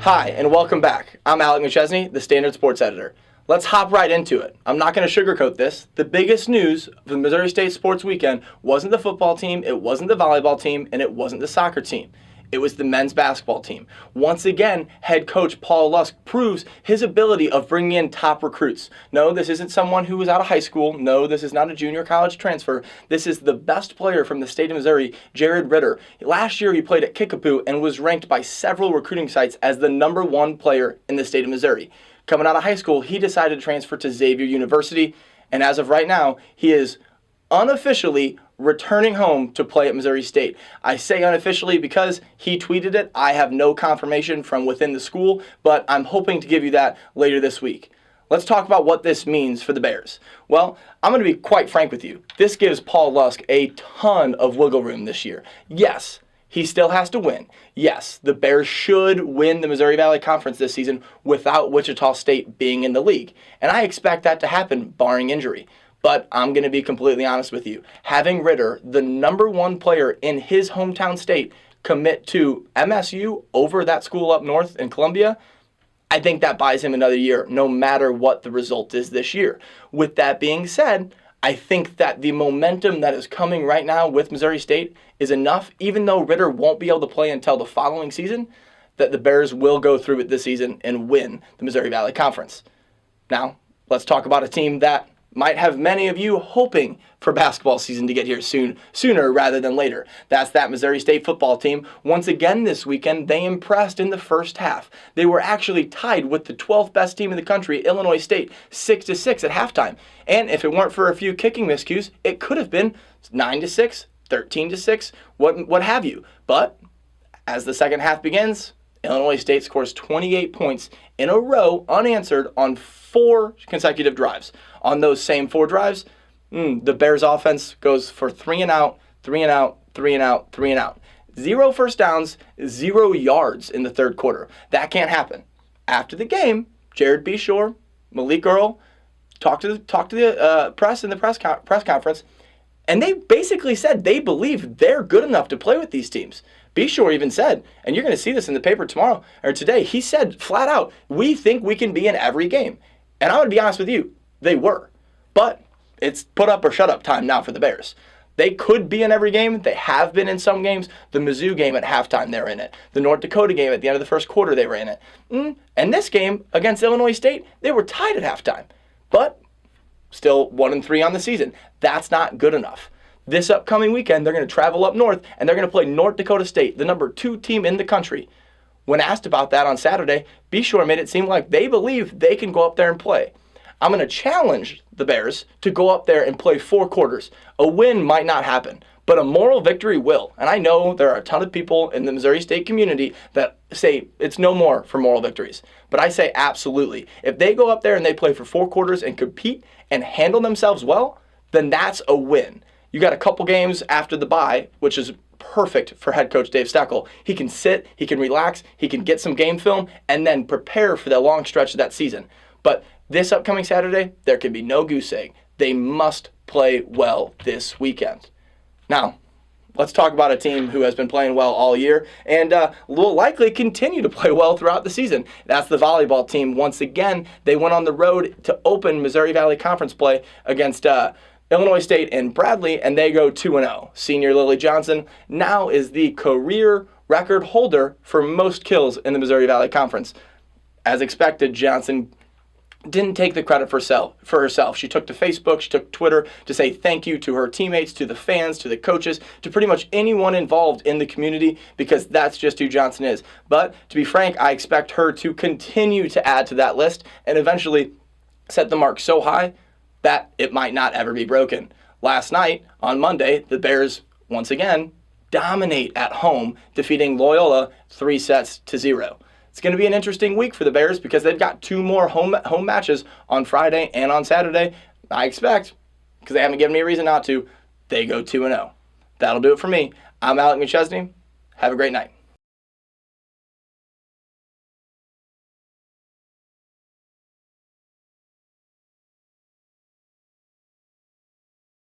Hi, and welcome back. I'm Alec McChesney, the Standard Sports Editor. Let's hop right into it. I'm not going to sugarcoat this. The biggest news of the Missouri State Sports Weekend wasn't the football team, it wasn't the volleyball team, and it wasn't the soccer team. It was the men's basketball team. Once again, head coach Paul Lusk proves his ability of bringing in top recruits. No, this isn't someone who was out of high school. No, this is not a junior college transfer. This is the best player from the state of Missouri, Jared Ritter. Last year, he played at Kickapoo and was ranked by several recruiting sites as the #1 player in the state of Missouri. Coming out of high school, he decided to transfer to Xavier University, and as of right now, he is unofficially returning home to play at Missouri State. I say unofficially because he tweeted it. I have no confirmation from within the school, but I'm hoping to give you that later this week. Let's talk about what this means for the Bears. Well, I'm going to be quite frank with you. This gives Paul Lusk a ton of wiggle room this year. Yes, he still has to win. Yes, the Bears should win the Missouri Valley Conference this season without Wichita State being in the league, and I expect that to happen barring injury. But I'm going to be completely honest with you. Having Ritter, the #1 player in his hometown state, commit to MSU over that school up north in Columbia, I think that buys him another year, no matter what the result is this year. With that being said, I think that the momentum that is coming right now with Missouri State is enough, even though Ritter won't be able to play until the following season, that the Bears will go through it this season and win the Missouri Valley Conference. Now, let's talk about a team that might have many of you hoping for basketball season to get here sooner rather than later. That's that Missouri State football team. Once again this weekend, they impressed in the first half. They were actually tied with the 12th best team in the country, Illinois State, 6-6 at halftime. And if it weren't for a few kicking miscues, it could have been 9-6, 13-6, what have you. But as the second half begins, Illinois State scores 28 points in a row unanswered on 4 consecutive drives. On those same 4 drives, the Bears offense goes for 3 and out, 3 and out, 3 and out, 3 and out. 0 first downs, 0 yards in the third quarter. That can't happen. After the game, Jared Beshore, Malik Earl talked to the press in the press conference, and they basically said they believe they're good enough to play with these teams. Beshore even said, and you're going to see this in the paper tomorrow or today, he said flat out, we think we can be in every game. And I'm going to be honest with you, they were. But it's put up or shut up time now for the Bears. They could be in every game. They have been in some games. The Mizzou game at halftime, they were in it. The North Dakota game at the end of the first quarter, they were in it. And this game against Illinois State, they were tied at halftime. But still 1-3 on the season. That's not good enough. This upcoming weekend, they're going to travel up north, and they're going to play North Dakota State, the #2 team in the country. When asked about that on Saturday, Beshore made it seem like they believe they can go up there and play. I'm going to challenge the Bears to go up there and play 4 quarters. A win might not happen, but a moral victory will. And I know there are a ton of people in the Missouri State community that say it's no more for moral victories. But I say absolutely. If they go up there and they play for 4 quarters and compete and handle themselves well, then that's a win. You got a couple games after the bye, which is perfect for head coach Dave Steckel. He can sit, he can relax, he can get some game film, and then prepare for the long stretch of that season. But this upcoming Saturday, there can be no goose egg. They must play well this weekend. Now, let's talk about a team who has been playing well all year and will likely continue to play well throughout the season. That's the volleyball team. Once again, they went on the road to open Missouri Valley Conference play against Illinois State and Bradley, and they go 2-0. Senior Lily Johnson now is the career record holder for most kills in the Missouri Valley Conference. As expected, Johnson didn't take the credit for herself. She took to Facebook, she took Twitter to say thank you to her teammates, to the fans, to the coaches, to pretty much anyone involved in the community, because that's just who Johnson is. But to be frank, I expect her to continue to add to that list and eventually set the mark so high that it might not ever be broken. Last night, on Monday, the Bears, once again, dominate at home, defeating Loyola 3-0. It's going to be an interesting week for the Bears because they've got 2 more home matches on Friday and on Saturday. I expect, because they haven't given me a reason not to, they go 2-0. That'll do it for me. I'm Alec McChesney. Have a great night.